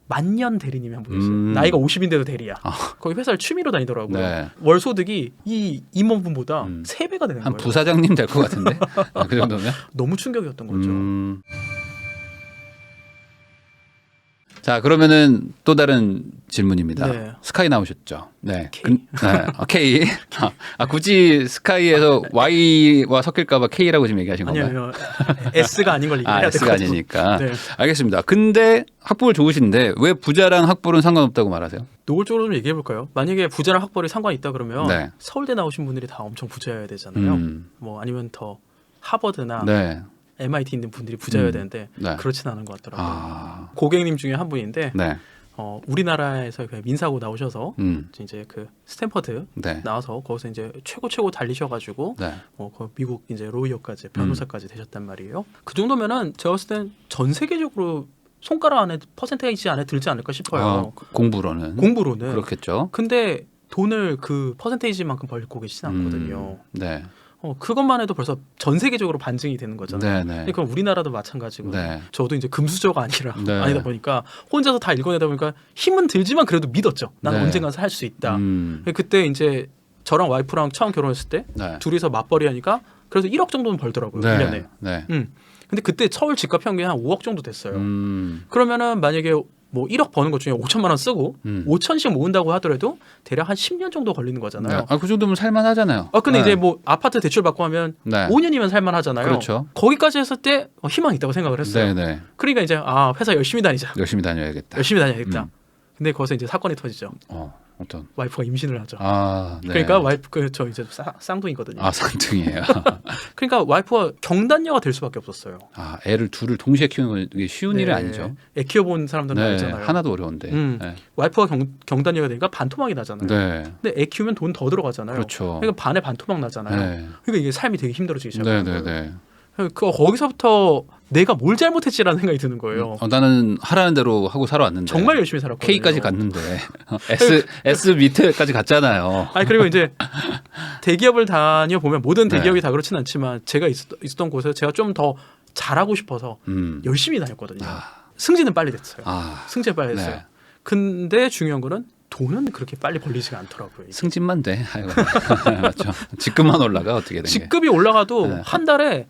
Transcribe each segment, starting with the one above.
만년 대리님이 한 분 계세요. 나이가 50인데도 대리야. 거기 회사를 취미로 다니더라고요. 네. 월 소득이 이 임원분보다 3배가 되는 한 거예요. 부사장님 될 것 같은데 그 정도면. 너무 충격이었던 거죠. 자, 그러면은 또 다른 질문입니다. 네. 스카이 나오셨죠? 네. K. K. 굳이 스카이에서 Y와 섞일까봐 K라고 지금 얘기하신 건가요? 아니요. S가 아닌 걸 얘기해야 될 것 S가 같아요. 아니니까. 네. 알겠습니다. 근데 학벌 좋으신데 왜 부자랑 학벌은 상관없다고 말하세요? 노골적으로 좀 얘기해 볼까요? 만약에 부자랑 학벌이 상관이 있다 그러면 네. 서울대 나오신 분들이 다 엄청 부자여야 되잖아요. 뭐 아니면 더 하버드나 네. MIT 있는 분들이 부자여야 되는데 네. 그렇진 않은 것 같더라고요. 고객님 중에 한 분인데 네. 우리나라에서 그 민사고 나오셔서 이제 그 스탠퍼드 네. 나와서 거기서 이제 최고 달리셔가지고 네. 그 미국 이제 로이어까지 변호사까지 되셨단 말이에요. 그 정도면은 제가 봤을 땐 전 세계적으로 손가락 안에 퍼센테이지 안에 들지 않을까 싶어요. 공부로는. 그렇겠죠. 근데 돈을 그 퍼센테이지만큼 벌고 계시진 않거든요. 네. 그것만 해도 벌써 전 세계적으로 반증이 되는 거잖아요. 그러니까 우리나라도 마찬가지고. 네. 저도 이제 금수저가 네. 아니다 보니까 혼자서 다 읽어내다 보니까 힘은 들지만 그래도 믿었죠. 나는 네. 언젠가 할 수 있다. 그때 이제 저랑 와이프랑 처음 결혼했을 때 네. 둘이서 맞벌이 하니까 그래서 1억 정도는 벌더라고요. 네. 1년에. 네. 근데 그때 서울 집값 평균이 한 5억 정도 됐어요. 그러면은 만약에 뭐 1억 버는 것 중에 5천만 원 쓰고 5천씩 모은다고 하더라도 대략 한 10년 정도 걸리는 거잖아요. 네. 그 정도면 살만하잖아요. 근데 네. 이제 뭐 아파트 대출 받고 하면 네. 5년이면 살만하잖아요. 그렇죠. 거기까지 했을 때 희망이 있다고 생각을 했어요. 네. 그러니까 이제 회사 열심히 다니자. 열심히 다녀야겠다. 열심히 다녀야겠다. 근데 거기서 이제 사건이 터지죠. 어떤? 와이프가 임신을 하죠. 네. 그러니까 와이프 저 이제 쌍둥이거든요. 쌍둥이에요. 그러니까 와이프가 경단녀가 될 수밖에 없었어요. 애를 둘을 동시에 키우는 게 쉬운 일이 아니죠. 애 키워본 사람들은 알잖아요. 하나도 어려운데. 네. 와이프가 경단녀가 되니까 반토막이 나잖아요. 네. 근데 애 키우면 돈 더 들어가잖아요. 그렇죠. 그러니까 반에 반토막 나잖아요. 네. 그러니까 이게 삶이 되게 힘들어지기 시작해요. 네. 거기서부터 내가 뭘 잘못했지라는 생각이 드는 거예요. 나는 하라는 대로 하고 살아왔는데 정말 열심히 살았거든요. K까지 갔는데 S 밑에까지 갔잖아요. 그리고 이제 대기업을 다녀보면 모든 대기업이 다 그렇진 않지만 제가 있었던 곳에서 제가 좀 더 잘하고 싶어서 열심히 다녔거든요. 승진은 빨리 됐어요. 승진 빨리 됐어요. 네. 근데 중요한 거는 돈은 그렇게 빨리 벌리지가 않더라고요. 이게. 승진만 돼. 맞죠. 직급만 올라가 어떻게 된 게. 직급이 올라가도 한 달에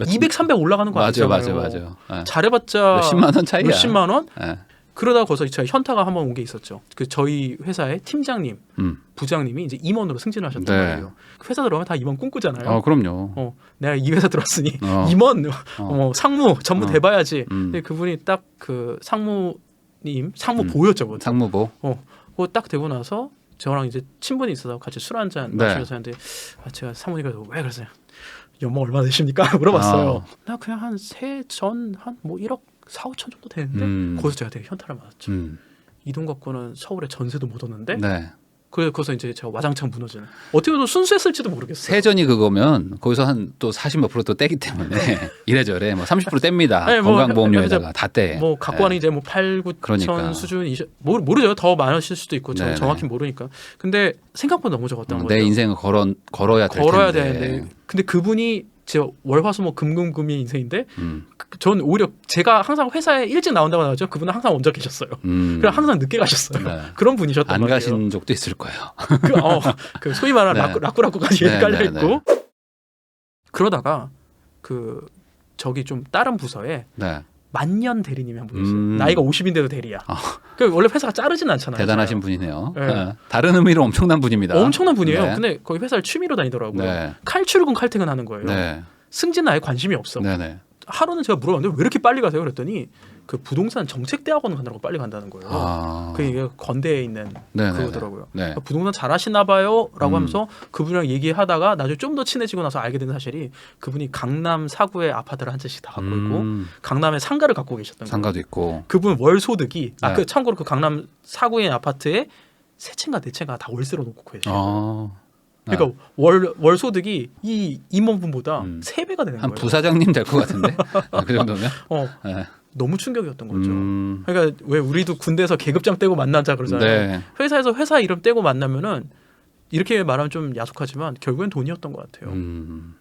200, 300 올라가는 거 아니잖아요. 맞아요. 잘해봤자 몇십만 원 차이야. 몇십만 원? 네. 그러다 거기서 제가 현타가 한번 온 게 있었죠. 그 저희 회사의 팀장님, 부장님이 이제 임원으로 승진을 하셨단 말이에요. 회사 들어가면 다 임원 꿈꾸잖아요. 그럼요. 내가 이 회사 들어왔으니 임원, 상무 전부 돼봐야지. 근데 그분이 딱 그 상무보였죠. 상무보. 그거 딱 되고 나서 저랑 이제 친분이 있어서 같이 술 한잔 마시면서 하는데 제가 사모님과 왜 그러세요? 연봉 얼마 되십니까? 물어봤어요. 나 그냥 한 세전 한 뭐 1억 4, 5천 정도 되는데 거기서 제가 되게 현타를 맞았죠. 이 돈 갖고는 서울에 전세도 못 얻는데 그래서 이제 제가 와장창 무너지는. 어떻게 보면 순수했을지도 모르겠어요. 세전이 그거면 거기서 한 또 40몇 프로 또 떼기 때문에 이래저래 뭐 30% 뗍니다. 건강보험료에다가 다 떼. 뭐 갖고 가는 이제 뭐 8, 9천 수준 모르죠. 더 많으실 수도 있고 정확히 모르니까. 근데 생각보다 너무 적었던 거죠. 내 인생을 걸어야 되는데. 근데 그분이 제 월화수목 금금금이 인생인데 전 오히려 제가 항상 회사에 일찍 나온다고 나오죠. 그분은 항상 먼저 계셨어요. 그럼 항상 늦게 가셨어요. 그런 분이셨단 안 말이에요. 가신 적도 있을 거예요. 그 소위 말하는 라꾸라꾸까지 깔려 있고 그러다가 그 저기 좀 다른 부서에 만년 대리님이 한 분 계세요. 나이가 50인데도 대리야. 그러니까 원래 회사가 자르진 않잖아요. 대단하신 분이네요. 다른 의미로 엄청난 분입니다. 엄청난 분이에요. 근데 거기 회사를 취미로 다니더라고요. 칼출근 칼퇴근 하는 거예요. 승진은 아예 관심이 없어. 하루는 제가 물어봤는데 왜 이렇게 빨리 가세요? 그랬더니 그 부동산 정책대학원 간다고 빨리 간다는 거예요. 그게 건대에 있는 그거더라고요. 그러니까 부동산 잘하시나 봐요 라고 하면서 그분이랑 얘기하다가 나중에 좀 더 친해지고 나서 알게 된 사실이 그분이 강남 사구에 아파트를 한 채씩 다 갖고 있고 강남에 상가를 갖고 계셨던 거예요. 상가도 있고. 그분 월 소득이 참고로 그 강남 사구의 아파트에 세 채인가 네 채가 다 월세로 놓고 계세요. 그러니까 월 소득이 이 임원분보다 3배가 되는 한 거예요. 부사장님 될 것 같은데 그 정도면. 너무 충격이었던 거죠. 그러니까 왜 우리도 군대에서 계급장 떼고 만나자 그러잖아요. 회사에서 회사 이름 떼고 만나면은 이렇게 말하면 좀 야속하지만 결국엔 돈이었던 것 같아요.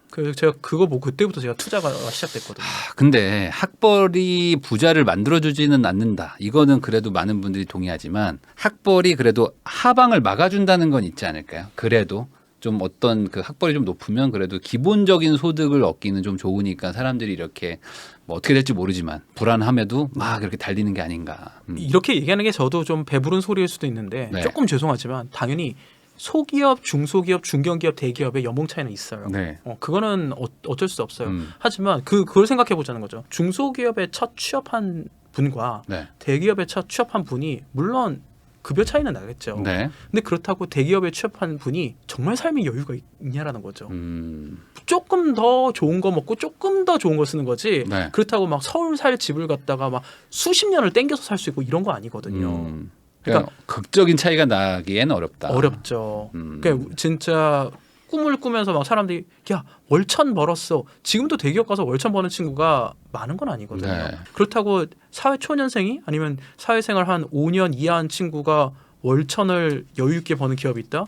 그 제가 그거 보고 그때부터 제가 투자가 시작됐거든요. 근데 학벌이 부자를 만들어주지는 않는다. 이거는 그래도 많은 분들이 동의하지만 학벌이 그래도 하방을 막아준다는 건 있지 않을까요? 그래도 좀 어떤 그 학벌이 좀 높으면 그래도 기본적인 소득을 얻기는 좀 좋으니까 사람들이 이렇게 뭐 어떻게 될지 모르지만 불안함에도 막 이렇게 달리는 게 아닌가. 이렇게 얘기하는 게 저도 좀 배부른 소리일 수도 있는데 네. 조금 죄송하지만 당연히 소기업, 중소기업, 중견기업, 대기업의 연봉 차이는 있어요. 네. 그거는 어쩔 수 없어요. 하지만 그걸 생각해 보자는 거죠. 중소기업에 첫 취업한 분과 네. 대기업에 첫 취업한 분이 물론 급여 차이는 나겠죠. 네. 근데 그렇다고 대기업에 취업한 분이 정말 삶의 여유가 있냐라는 거죠. 조금 더 좋은 거 먹고 조금 더 좋은 거 쓰는 거지. 네. 그렇다고 막 서울 살 집을 갖다가 막 수십 년을 땡겨서 살 수 있고 이런 거 아니거든요. 그러니까 극적인 차이가 나기엔 어렵다. 어렵죠. 그러니까 진짜 꿈을 꾸면서 막 사람들이 야 월천 벌었어. 지금도 대기업 가서 월천 버는 친구가 많은 건 아니거든요. 네. 그렇다고 사회 초년생이 아니면 사회생활 한 5년 이하한 친구가 월천을 여유 있게 버는 기업이 있다?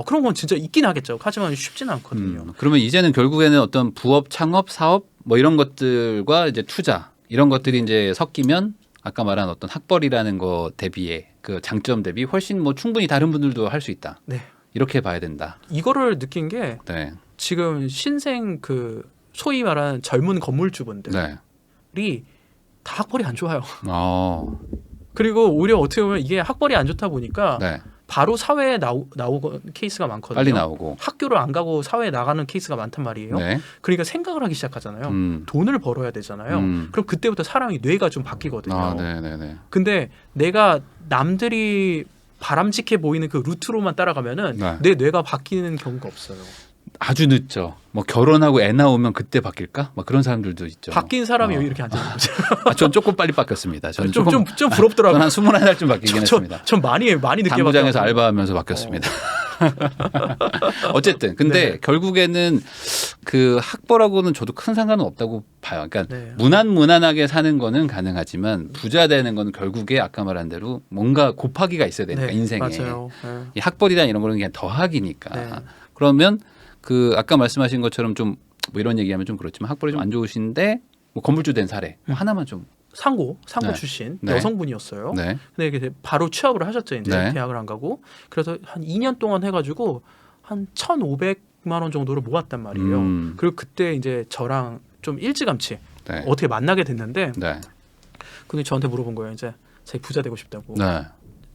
그런 건 진짜 있긴 하겠죠. 하지만 쉽지는 않거든요. 그러면 이제는 결국에는 어떤 부업, 창업, 사업 뭐 이런 것들과 이제 투자 이런 것들이 이제 섞이면 아까 말한 어떤 학벌이라는 거 대비에 그 장점 대비 훨씬 뭐 충분히 다른 분들도 할 수 있다. 네. 이렇게 봐야 된다. 이거를 느낀 게 네. 지금 신생 그 소위 말하는 젊은 건물주분들이 네. 다 학벌이 안 좋아요. 그리고 오히려 어떻게 보면 이게 학벌이 안 좋다 보니까 네. 바로 사회에 나오는 케이스가 많거든요. 빨리 나오고 학교를 안 가고 사회에 나가는 케이스가 많단 말이에요. 네. 그러니까 생각을 하기 시작하잖아요. 돈을 벌어야 되잖아요. 그럼 그때부터 사람이 뇌가 좀 바뀌거든요. 네네네. 근데 내가 남들이 바람직해 보이는 그 루트로만 따라가면은 네. 내 뇌가 바뀌는 경우가 없어요. 아주 늦죠. 뭐 결혼하고 애 나오면 그때 바뀔까? 막 그런 사람들도 있죠. 바뀐 사람이 이렇게 앉아 있는 거죠. 전 조금 빨리 바뀌었습니다. 저는 좀 부럽더라고요. 저는 한 21살쯤 바뀌긴 했습니다. 전 많이 늦게 당구장에서 알바하면서 바뀌었습니다. 어쨌든 근데 결국에는 그 학벌하고는 저도 큰 상관은 없다고 봐요. 그러니까 무난하게 사는 거는 가능하지만 부자 되는 거는 결국에 아까 말한 대로 뭔가 곱하기가 있어야 되니까 인생에. 맞아요. 이 학벌이나 이런 거는 그냥 더하기니까. 그러면 그 아까 말씀하신 것처럼 좀 뭐 이런 얘기하면 좀 그렇지만 학벌이 좀 안 좋으신데 뭐 건물주 된 사례 하나만 좀. 상고 출신 여성분이었어요. 네. 근데 이게 바로 취업을 하셨죠. 이제 대학을 안 가고 그래서 한 2년 동안 해가지고 한 1,500만 원 정도를 모았단 말이에요. 그리고 그때 이제 저랑 좀 일찌감치 어떻게 만나게 됐는데, 근데 저한테 물어본 거예요. 이제 자기 부자 되고 싶다고.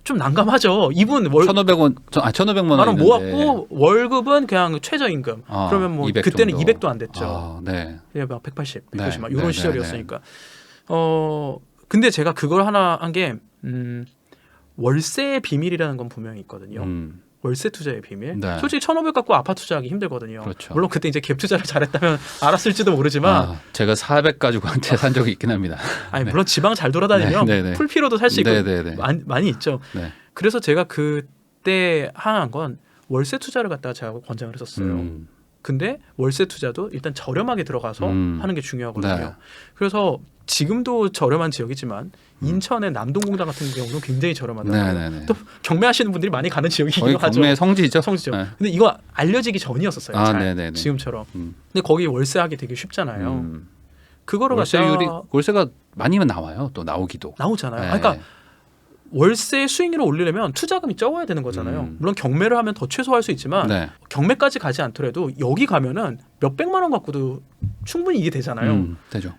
좀 난감하죠. 이분 1,500만 원 모았고 월급은 그냥 최저임금. 그러면 뭐 그때는 정도. 200도 안 됐죠. 그냥 막 180, 190 막 이런 시절이었으니까. 근데 제가 그걸 하나 한 게 월세의 비밀이라는 건 분명히 있거든요. 월세 투자의 비밀. 솔직히 1,500 갖고 아파트 투자하기 힘들거든요. 그렇죠. 물론 그때 이제 갭 투자를 잘했다면 알았을지도 모르지만 제가 400 가지고 한테 산 적이 있긴 합니다. 아니 물론 지방 잘 돌아다니면 풀피로도 살 수 있고 많이 있죠. 그래서 제가 그때 하는 건 월세 투자를 갖다가 제가 권장을 했었어요. 근데 월세 투자도 일단 저렴하게 들어가서 하는 게 중요하거든요. 그래서 지금도 저렴한 지역이지만 인천의 남동공단 같은 경우는 굉장히 저렴하다고. 또 경매하시는 분들이 많이 가는 지역이기도 하죠. 경매 성지죠. 근데 이거 알려지기 전이었었어요. 지금처럼. 근데 거기 월세하기 되게 쉽잖아요. 그거를 월세가 많이면 나와요. 또 나오잖아요. 그러니까 월세 수익률을 올리려면 투자금이 적어야 되는 거잖아요. 물론 경매를 하면 더 최소화할 수 있지만 경매까지 가지 않더라도 여기 가면은 몇백만 원 갖고도 충분히 이게 되잖아요. 되죠.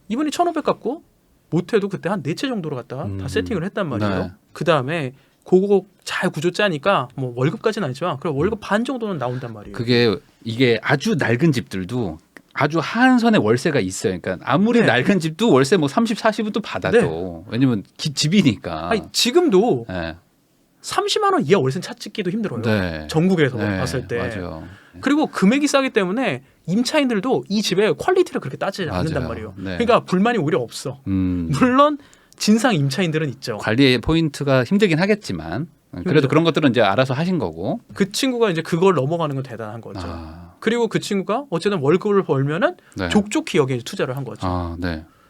이분이 1,500 갖고 못해도 그때 한 4채 정도로 갖다가 다 세팅을 했단 말이에요. 그 다음에 그거 잘 구조 짜니까 뭐 월급까지는 아니지만 그래 월급 반 정도는 나온단 말이에요. 이게 아주 낡은 집들도 아주 하한선에 월세가 있어요. 그러니까 아무리 낡은 집도 월세 뭐 30, 40은 또 받아도 왜냐면 집이니까. 아니, 지금도 30만 원 이하 월세 찾기도 힘들어요. 전국에서 봤을 때. 맞아요. 그리고 금액이 싸기 때문에 임차인들도 이 집의 퀄리티를 그렇게 따지지 않는단 말이에요. 그러니까 불만이 오히려 없어. 물론 진상 임차인들은 있죠. 관리의 포인트가 힘들긴 하겠지만 그래도 그런 것들은 이제 알아서 하신 거고. 그 친구가 이제 그걸 넘어가는 건 대단한 거죠. 그리고 그 친구가 어쨌든 월급을 벌면은 족족히 여기에 투자를 한 거죠.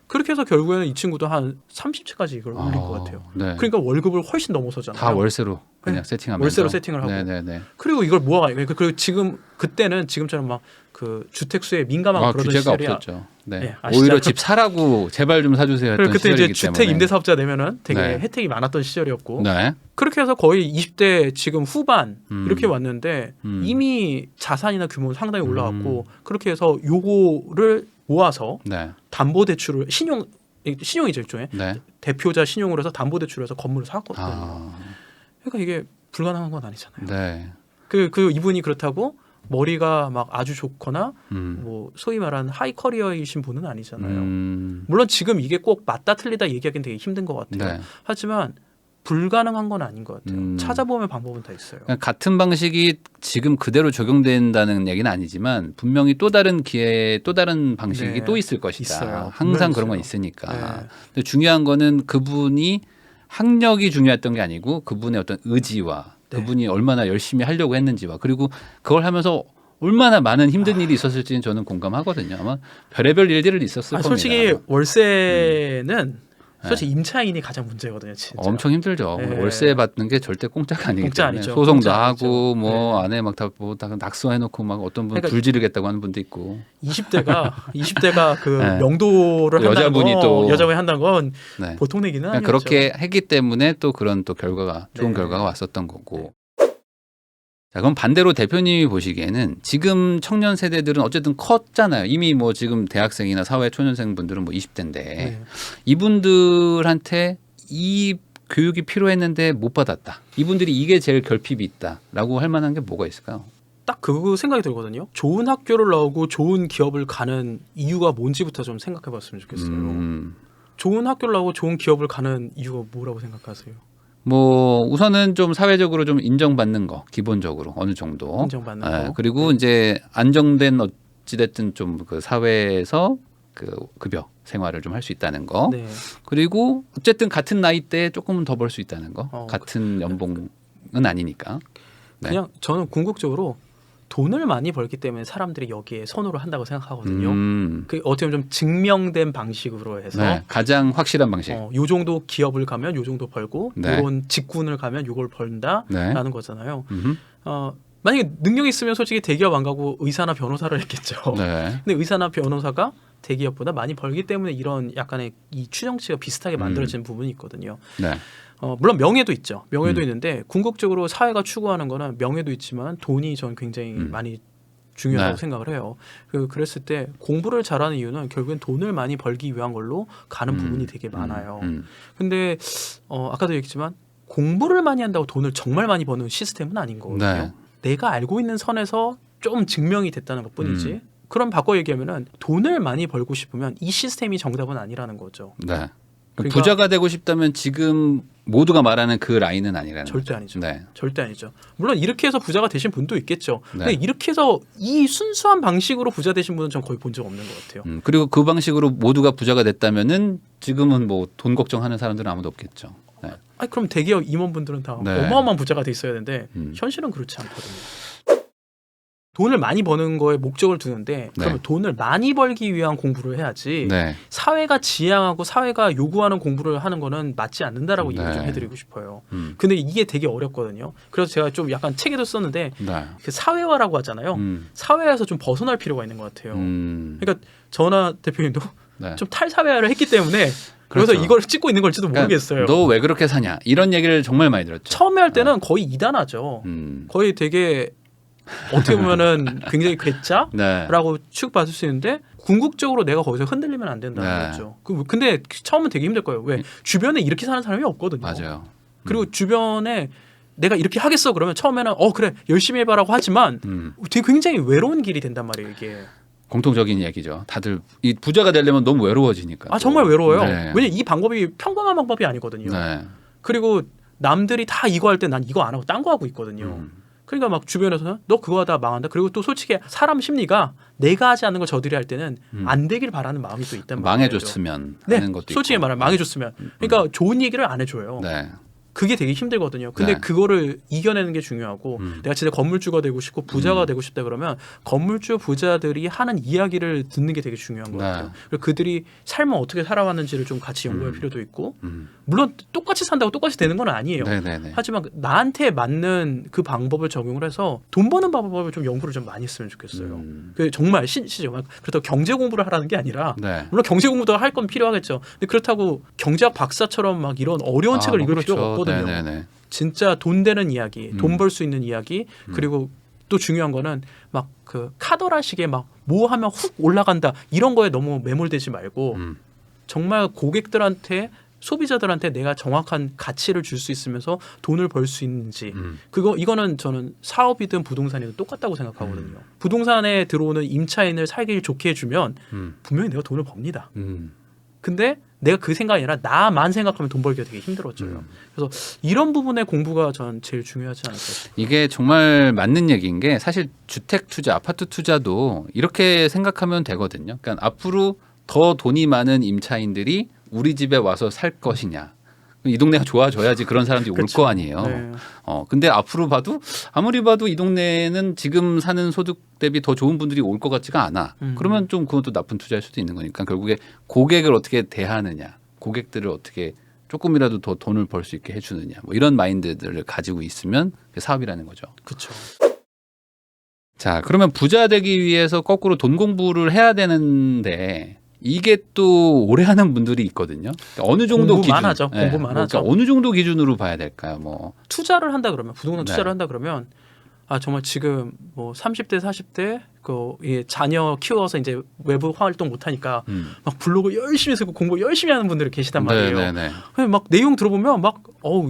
그렇게 해서 결국에는 이 친구도 한 30채까지 이걸 올린 것 같아요. 그러니까 월급을 훨씬 넘어서잖아요. 다 월세로. 그냥 네. 세팅하면서 월세로 세팅을 하고. 네네네. 그리고 이걸 모아. 그리고 그때는 지금처럼 막 그 주택수에 민감하고 그러던 규제가 시절이야. 없었죠. 네. 네, 아시죠? 오히려 집 사라고 제발 좀 사주세요 했던 그때 이제 시절이기 주택 때문에. 임대사업자 내면은 되게 네. 혜택이 많았던 시절이었고. 네. 그렇게 해서 거의 20대 지금 후반 이렇게 왔는데 이미 자산이나 규모는 상당히 올라갔고 그렇게 해서 요거를 모아서 네. 담보대출을 신용이죠 일종의 네. 대표자 신용으로 해서 담보대출을 해서 건물을 샀거든요. 아. 그러니까 이게 불가능한 건 아니잖아요. 네. 그 이분이 그렇다고 머리가 막 아주 좋거나 음. 뭐 소위 말하는 하이 커리어이신 분은 아니잖아요. 물론 지금 이게 꼭 맞다 틀리다 얘기하기는 되게 힘든 것 같아요. 네. 하지만 불가능한 건 아닌 것 같아요. 찾아보면 방법은 다 있어요. 그러니까 같은 방식이 지금 그대로 적용된다는 얘기는 아니지만 분명히 또 다른 기회, 또 다른 방식이 네. 또 있을 것이다. 있어요. 항상 그런 있어요. 건 있으니까. 네. 근데 중요한 거는 그분이 학력이 중요했던 게 아니고 그분의 어떤 의지와 네. 그분이 얼마나 열심히 하려고 했는지와 그리고 그걸 하면서 얼마나 많은 힘든 일이 있었을지는 저는 공감하거든요. 아마 별의별 일들이 있었을 겁니다. 솔직히 월세는 솔직히 임차인이 가장 문제거든요. 진짜. 엄청 힘들죠. 네. 월세 받는 게 절대 공짜가 아니기 공짜 때문에 아니죠. 소송도 공짜 하고 아니죠. 뭐 네. 안에 막 다 뭐 다 낙서해놓고 막 어떤 분 그러니까 불 지르겠다고 하는 분도 있고. 20대가 그 네. 명도를 또 한다는 여자분이 건, 또- 여자분이 한다는 건 네. 보통 얘기는 그러니까 아니었죠. 그렇게 했기 때문에 또 그런 또 결과가 좋은 네. 결과가 왔었던 거고. 자, 그럼 반대로 대표님이 보시기에는 지금 청년 세대들은 어쨌든 컸잖아요. 이미 뭐 지금 대학생이나 사회 초년생 분들은 뭐 20대인데 네. 이분들한테 이 교육이 필요했는데 못 받았다. 이분들이 이게 제일 결핍이 있다라고 할 만한 게 뭐가 있을까요? 딱 그 생각이 들거든요. 좋은 학교를 나오고 좋은 기업을 가는 이유가 뭔지부터 좀 생각해봤으면 좋겠어요. 좋은 학교를 나오고 좋은 기업을 가는 이유가 뭐라고 생각하세요? 뭐 우선은 좀 사회적으로 좀 인정받는 거 기본적으로 어느 정도 인정받는 예, 거. 그리고 이제 안정된 어찌됐든 좀 그 사회에서 그 급여 생활을 좀 할 수 있다는 거 네. 그리고 어쨌든 같은 나이 때 조금은 더 벌 수 있다는 거 같은 연봉은 아니니까 네. 그냥 저는 궁극적으로 돈을 많이 벌기 때문에 사람들이 여기에 선호를 한다고 생각하거든요. 그 어떻게 보면 좀 증명된 방식으로 해서 네, 가장 확실한 방식. 요 정도 기업을 가면 요 정도 벌고 네. 요런 직군을 가면 요걸 벌다라는 네. 거잖아요. 만약에 능력이 있으면 솔직히 대기업 안 가고 의사나 변호사를 했겠죠. 네. 근데 의사나 변호사가 대기업보다 많이 벌기 때문에 이런 약간의 이 추정치가 비슷하게 만들어지는 부분이 있거든요. 네. 물론 명예도 있죠. 명예도 있는데 궁극적으로 사회가 추구하는 거는 명예도 있지만 돈이 전 굉장히 많이 중요하다고 네. 생각을 해요. 그랬을 때 공부를 잘하는 이유는 결국엔 돈을 많이 벌기 위한 걸로 가는 부분이 되게 많아요. 근데 아까도 얘기했지만 공부를 많이 한다고 돈을 정말 많이 버는 시스템은 아닌 거거든요. 네. 내가 알고 있는 선에서 좀 증명이 됐다는 것뿐이지. 그럼 바꿔 얘기하면은 돈을 많이 벌고 싶으면 이 시스템이 정답은 아니라는 거죠. 네. 그러니까 부자가 되고 싶다면 지금 모두가 말하는 그 라인은 아니라는 절대 거죠. 아니죠. 네. 절대 아니죠. 물론 이렇게 해서 부자가 되신 분도 있겠죠. 네. 근데 이렇게 해서 이 순수한 방식으로 부자 되신 분은 전 거의 본 적 없는 것 같아요. 그리고 그 방식으로 모두가 부자가 됐다면은 지금은 뭐 돈 걱정하는 사람들은 아무도 없겠죠. 네. 아니 그럼 대기업 임원분들은 다 네. 어마어마한 부자가 돼 있어야 되는데 현실은 그렇지 않거든요. 돈을 많이 버는 거에 목적을 두는데 그러면 돈을 많이 벌기 위한 공부를 해야지 네. 사회가 지향하고 사회가 요구하는 공부를 하는 거는 맞지 않는다라고 네. 얘기 좀 해드리고 싶어요. 근데 이게 되게 어렵거든요. 그래서 제가 좀 약간 책에도 썼는데 네. 그 사회화라고 하잖아요. 사회에서 좀 벗어날 필요가 있는 것 같아요. 그러니까 전하 대표님도 네. 좀 탈사회화를 했기 때문에 그래서 그렇죠. 이걸 찍고 있는 걸지도 그러니까 모르겠어요. 너 왜 그렇게 사냐 이런 얘기를 정말 많이 들었죠. 처음에 할 때는 거의 이단하죠. 거의 되게 어떻게 보면은 굉장히 괴짜라고 네. 취급받을 수 있는데 궁극적으로 내가 거기서 흔들리면 안 된다는 거죠. 근데 처음은 되게 힘들 거예요. 왜? 주변에 이렇게 사는 사람이 없거든요. 맞아요. 그리고 주변에 내가 이렇게 하겠어 그러면 처음에는 그래 열심히 해봐라고 하지만 되게 굉장히 외로운 길이 된단 말이에요 이게. 공통적인 얘기죠. 다들 이 부자가 되려면 너무 외로워지니까. 정말 외로워요. 네. 왜냐 이 방법이 평범한 방법이 아니거든요. 네. 그리고 남들이 다 이거 할 때 난 이거 안 하고 딴 거 하고 있거든요. 그러니까 막 주변에서는 너 그거 하다 망한다. 그리고 또 솔직히 사람 심리가 내가 하지 않는 걸 저들이 할 때는 안 되길 바라는 마음이 또 있단 말이에요. 망해줬으면 하는 것도 솔직히 있고. 말하면 망해줬으면. 그러니까 좋은 얘기를 안 해줘요. 네. 그게 되게 힘들거든요. 근데 네. 그거를 이겨내는 게 중요하고 내가 진짜 건물주가 되고 싶고 부자가 되고 싶다 그러면 건물주 부자들이 하는 이야기를 듣는 게 되게 중요한 것 네. 같아요. 그리고 그들이 삶을 어떻게 살아왔는지를 좀 같이 연구할 필요도 있고 물론 똑같이 산다고 똑같이 되는 건 아니에요. 네네네. 하지만 나한테 맞는 그 방법을 적용을 해서 돈 버는 방법을 좀 연구를 좀 많이 했으면 좋겠어요. 그 정말 그렇다고 경제 공부를 하라는 게 아니라 네. 물론 경제 공부도 할 건 필요하겠죠. 근데 그렇다고 경제학 박사처럼 막 이런 어려운 책을 읽을 그렇죠. 필요가 없거든요. 네네네. 진짜 돈 되는 이야기, 돈 벌 수 있는 이야기, 그리고 또 중요한 거는 막 그 카더라식의 막 뭐 하면 훅 올라간다 이런 거에 너무 매몰되지 말고 정말 고객들한테 소비자들한테 내가 정확한 가치를 줄 수 있으면서 돈을 벌 수 있는지 이거는 저는 사업이든 부동산이든 똑같다고 생각하거든요. 부동산에 들어오는 임차인을 살기 좋게 해주면 분명히 내가 돈을 법니다. 근데 내가 그 생각이 아니라 나만 생각하면 돈 벌기가 되게 힘들어져요. 그래서 이런 부분의 공부가 전 제일 중요하지 않을까 싶어요. 이게 정말 맞는 얘기인 게 사실 주택 투자, 아파트 투자도 이렇게 생각하면 되거든요. 그러니까 앞으로 더 돈이 많은 임차인들이 우리 집에 와서 살 것이냐. 이 동네가 좋아져야지 그런 사람들이 올 거 아니에요. 네. 근데 앞으로 봐도 아무리 봐도 이 동네는 지금 사는 소득 대비 더 좋은 분들이 올 것 같지가 않아. 그러면 좀 그것도 나쁜 투자일 수도 있는 거니까 결국에 고객을 어떻게 대하느냐, 고객들을 어떻게 조금이라도 더 돈을 벌 수 있게 해주느냐, 뭐 이런 마인드들을 가지고 있으면 그게 사업이라는 거죠. 그렇죠. 자, 그러면 부자 되기 위해서 거꾸로 돈 공부를 해야 되는데 이게 또 오래 하는 분들이 있거든요. 그러니까 어느 정도 공부만 기준, 하죠. 공부만 하죠. 그러니까 어느 정도 기준으로 봐야 될까요? 뭐 투자를 한다 그러면 부동산 투자를 네. 한다 그러면 정말 지금 뭐 30대 40대 자녀 키워서 이제 외부 활동 못 하니까 막 블로그 열심히 쓰고 공부 열심히 하는 분들이 계시단 말이에요. 네네네. 막 내용 들어보면 막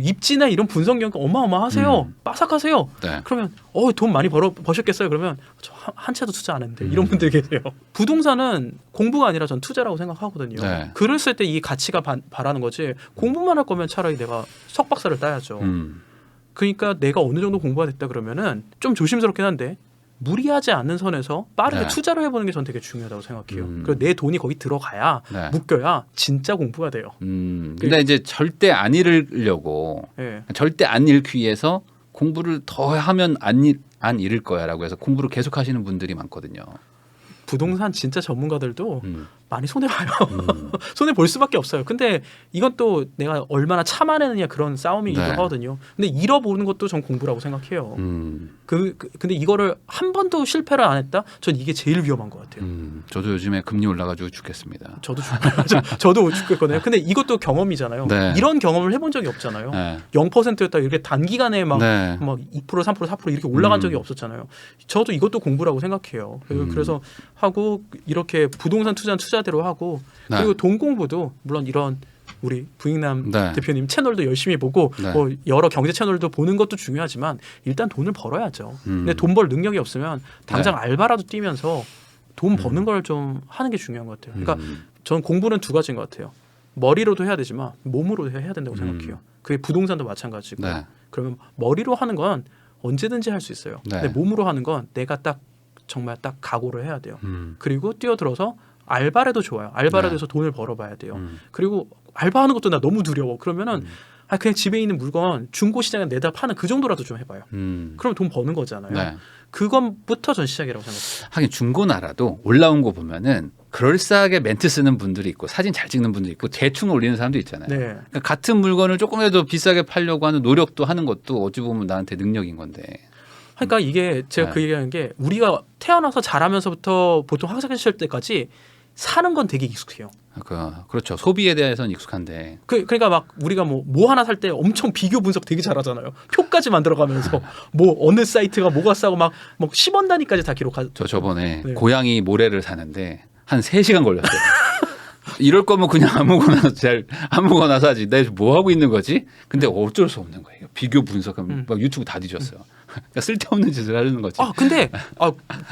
입지나 이런 분석 연구 어마어마하세요. 빠삭하세요. 네. 그러면 돈 많이 버셨겠어요? 그러면 저 한 채도 투자 안 했는데 이런 분들이 계세요. 부동산은 공부가 아니라 전 투자라고 생각하거든요. 네. 글을 쓸 때 이 가치가 바라는 거지 공부만 할 거면 차라리 내가 석박사를 따야죠. 그러니까 내가 어느 정도 공부가 됐다 그러면은 좀 조심스럽긴 한데 무리하지 않는 선에서 빠르게 네. 투자를 해보는 게 전 되게 중요하다고 생각해요. 그리고 내 돈이 거기 들어가야 네. 묶여야 진짜 공부가 돼요. 근데 이제 절대 안 잃으려고 예. 절대 안 잃기 위해서 공부를 더 하면 안 잃을 거야라고 해서 공부를 계속 하시는 분들이 많거든요. 부동산 진짜 전문가들도 많이 손해 봐요. 손해 볼 수밖에 없어요. 근데 이건 또 내가 얼마나 참아내느냐 그런 싸움이기도 네. 하거든요. 근데 잃어보는 것도 전 공부라고 생각해요. 근데 이거를 한 번도 실패를 안 했다? 전 이게 제일 위험한 것 같아요. 저도 요즘에 금리 올라가지고 죽겠습니다. 저도 죽겠거든요. 근데 이것도 경험이잖아요. 네. 이런 경험을 해본 적이 없잖아요. 네. 0%였다 이렇게 단기간에 막 2%, 네. 3%, 4% 이렇게 올라간 적이 없었잖아요. 저도 이것도 공부라고 생각해요. 그래서 하고 이렇게 부동산 투자는 투자대로 하고 네. 그리고 돈 공부도 물론 이런 우리 부익남 네. 대표님 채널도 열심히 보고 네. 뭐 여러 경제 채널도 보는 것도 중요하지만 일단 돈을 벌어야죠. 근데 돈 벌 능력이 없으면 당장 알바라도 뛰면서 돈 버는 걸 좀 하는 게 중요한 것 같아요. 그러니까 저는 공부는 두 가지인 것 같아요. 머리로도 해야 되지만 몸으로도 해야 된다고 생각해요. 그게 부동산도 마찬가지고. 네. 그러면 머리로 하는 건 언제든지 할 수 있어요. 네. 근데 몸으로 하는 건 내가 정말 딱 각오를 해야 돼요. 그리고 뛰어들어서 알바라도 좋아요. 알바라도 네. 해서 돈을 벌어봐야 돼요. 그리고 알바하는 것도 나 너무 두려워. 그러면은 그냥 집에 있는 물건 중고 시장에 내다 파는 그 정도라도 좀 해봐요. 그럼 돈 버는 거잖아요. 네. 그것부터 전 시작이라고 생각해요. 하긴 중고나라도 올라온 거 보면은 그럴싸하게 멘트 쓰는 분들이 있고 사진 잘 찍는 분도 있고 대충 올리는 사람도 있잖아요. 네. 그러니까 같은 물건을 조금이라도 비싸게 팔려고 하는 노력도 하는 것도 어찌 보면 나한테 능력인 건데. 그러니까 이게 제가 네. 그 얘기하는 게 우리가 태어나서 자라면서부터 보통 학창 시절 때까지 사는 건 되게 익숙해요. 그렇죠. 소비에 대해서는 익숙한데. 그러니까 막 우리가 뭐 하나 살 때 엄청 비교 분석 되게 잘하잖아요. 표까지 만들어가면서 뭐 어느 사이트가 뭐가 싸고 막 10원 단위까지 다 기록하. 저번에 네. 고양이 모래를 사는데 한 3시간 걸렸어요. 이럴 거면 그냥 아무거나 사지. 내가 뭐 하고 있는 거지? 근데 어쩔 수 없는 거예요. 비교 분석하면 막 유튜브 다 뒤졌어요. 그러니까 쓸데없는 짓을 하는 거지. 근데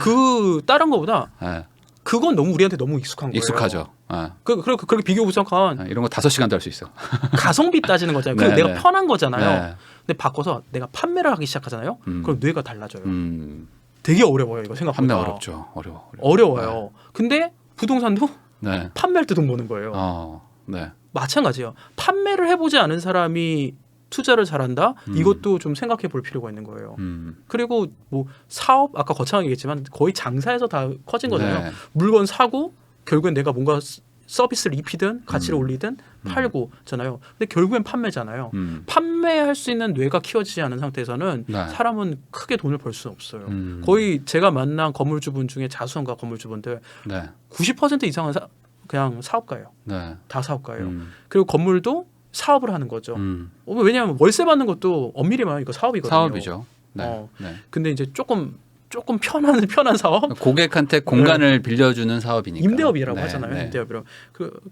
그 다른 거보다 아, 그건 너무 우리한테 너무 익숙한 거예요. 익숙하죠. 아, 그렇게 비교 분석한 이런 거 5시간도 할 수 있어. 가성비 따지는 거잖아요. 그리고 네, 내가 네. 편한 거잖아요. 네. 근데 바꿔서 내가 판매를 하기 시작하잖아요. 그럼 뇌가 달라져요. 되게 어려워요. 이거 생각보다. 판매 어렵죠. 어려워요. 근데 부동산도 네. 판매할 때 돈 버는 거예요. 네. 마찬가지예요. 판매를 해보지 않은 사람이 투자를 잘한다. 이것도 좀 생각해 볼 필요가 있는 거예요. 그리고 뭐 사업 아까 거창하게 얘기했지만 거의 장사에서 다 커진 거잖아요. 네. 물건 사고 결국엔 내가 뭔가 서비스를 입히든 가치를 올리든 팔고잖아요. 근데 결국엔 판매잖아요. 판매할 수 있는 뇌가 키워지지 않은 상태에서는 네. 사람은 크게 돈을 벌 수 없어요. 거의 제가 만난 건물주분 중에 자수성가 건물주분들 네. 90% 이상은 그냥 사업가예요. 네. 다 사업가예요. 그리고 건물도 사업을 하는 거죠. 왜냐하면 월세 받는 것도 엄밀히 말하면 이거 사업이거든요. 사업이죠. 네. 네. 근데 이제 조금 편한 사업. 고객한테 공간을 빌려주는 사업이니까. 임대업이라고 네, 하잖아요. 네. 임대업이라고.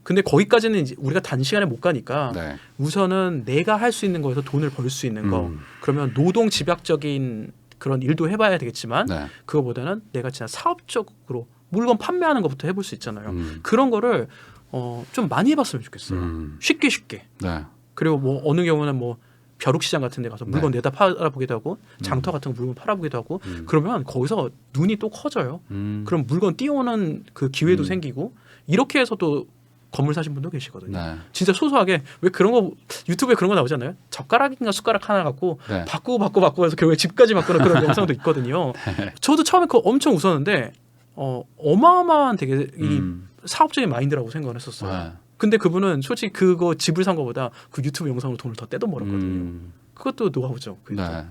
근데 거기까지는 이제 우리가 단시간에 못 가니까 네. 우선은 내가 할 수 있는 거에서 돈을 벌 수 있는 거. 그러면 노동 집약적인 그런 일도 해봐야 되겠지만 네. 그거보다는 내가 진짜 사업적으로 물건 판매하는 것부터 해볼 수 있잖아요. 그런 거를 좀 많이 해봤으면 좋겠어요. 쉽게. 네. 그리고 뭐 어느 경우는 뭐 벼룩시장 같은 데 가서 물건 내다 팔아보기도 하고 장터 같은 거 물건 팔아보기도 하고 그러면 거기서 눈이 또 커져요. 그럼 물건 띄워오는 그 기회도 생기고 이렇게 해서 또 건물 사신 분도 계시거든요. 네. 진짜 소소하게 왜 그런 거 유튜브에 그런 거 나오잖아요. 젓가락인가 숟가락 하나 갖고 네. 바꾸고 해서 결국에 집까지 바꾸는 그런 영상도 있거든요. 저도 처음에 그거 엄청 웃었는데 어마어마한 되게 이 사업적인 마인드라고 생각을 했었어요. 네. 근데 그분은 솔직히 그거 집을 산 거보다 그 유튜브 영상으로 돈을 더 떼도 벌었거든요. 그것도 노하우죠. 네.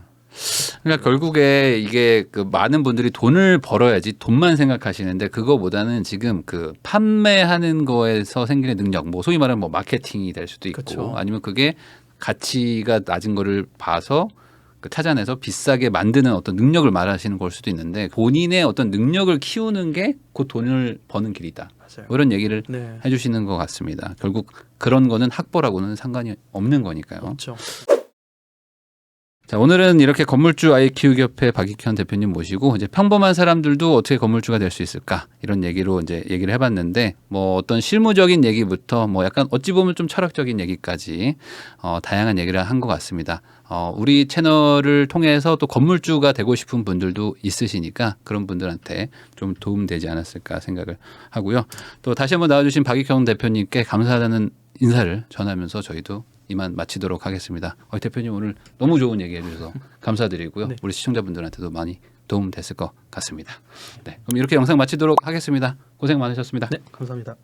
그러니까 결국에 이게 그 많은 분들이 돈을 벌어야지 돈만 생각하시는데 그거보다는 지금 그 판매하는 거에서 생기는 능력, 뭐 소위 말하는 뭐 마케팅이 될 수도 있고 그렇죠. 아니면 그게 가치가 낮은 거를 봐서 그 찾아내서 비싸게 만드는 어떤 능력을 말하시는 걸 수도 있는데 본인의 어떤 능력을 키우는 게 곧 돈을 버는 길이다. 맞아요. 뭐 이런 얘기를 네. 해주시는 것 같습니다. 결국 그런 거는 학벌하고는 상관이 없는 거니까요. 그렇죠. 자, 오늘은 이렇게 건물주 아이 키우기 협회 박익현 대표님 모시고 이제 평범한 사람들도 어떻게 건물주가 될 수 있을까 이런 얘기로 이제 얘기를 해봤는데 뭐 어떤 실무적인 얘기부터 뭐 약간 어찌 보면 좀 철학적인 얘기까지 다양한 얘기를 한 것 같습니다. 우리 채널을 통해서 또 건물주가 되고 싶은 분들도 있으시니까 그런 분들한테 좀 도움되지 않았을까 생각을 하고요. 또 다시 한번 나와주신 박익현 대표님께 감사하다는 인사를 전하면서 저희도 이만 마치도록 하겠습니다. 대표님 오늘 너무 좋은 얘기 해주셔서 감사드리고요. 네. 우리 시청자분들한테도 많이 도움 됐을 것 같습니다. 네, 그럼 이렇게 영상 마치도록 하겠습니다. 고생 많으셨습니다. 네, 감사합니다.